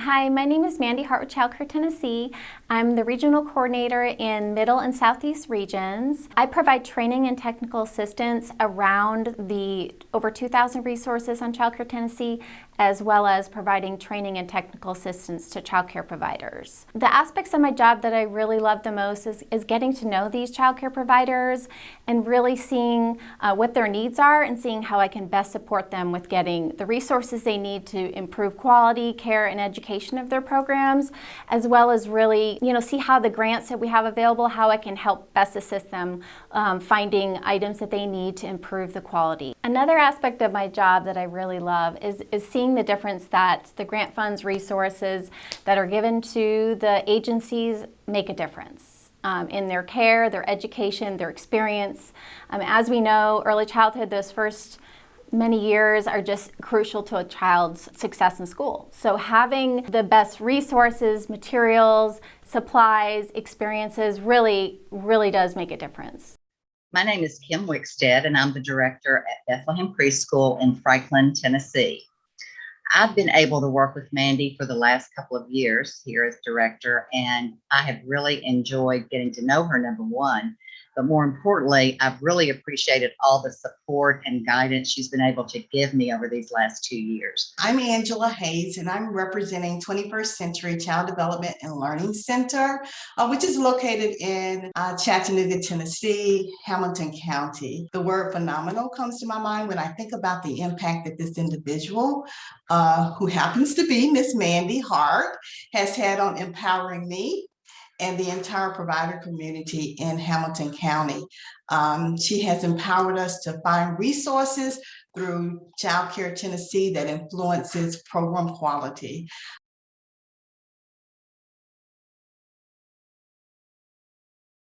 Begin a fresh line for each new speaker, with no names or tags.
Hi, my name is Mandy Hart with ChildCare Tennessee. I'm the regional coordinator in Middle and Southeast regions. I provide training and technical assistance around the over 2,000 resources on ChildCare Tennessee, as well as providing training and technical assistance to childcare providers. The aspects of my job that I really love the most is getting to know these childcare providers and really seeing what their needs are and seeing how I can best support them with getting the resources they need to improve quality, care, and education of their programs, as well as really, see how the grants that we have available, how I can help best assist them finding items that they need to improve the quality. Another aspect of my job that I really love is seeing the difference that the grant funds resources that are given to the agencies make a difference in their care, their education, their experience. As we know, early childhood, those first many years are just crucial to a child's success in school. So having the best resources, materials, supplies, experiences really does make a difference.
My name is Kim Wickstead, and I'm the director at Bethlehem Preschool in Franklin, Tennessee. I've been able to work with Mandy for the last couple of years here as director, and I have really enjoyed getting to know her, number one. But more importantly, I've really appreciated all the support and guidance she's been able to give me over these last 2 years.
I'm Angela Hayes, and I'm representing 21st Century Child Development and Learning Center, which is located in Chattanooga, Tennessee, Hamilton County. The word phenomenal comes to my mind when I think about the impact that this individual, who happens to be Miss Mandy Hart, has had on empowering me and the entire provider community in Hamilton County. She has empowered us to find resources through ChildCare Tennessee that influences program quality.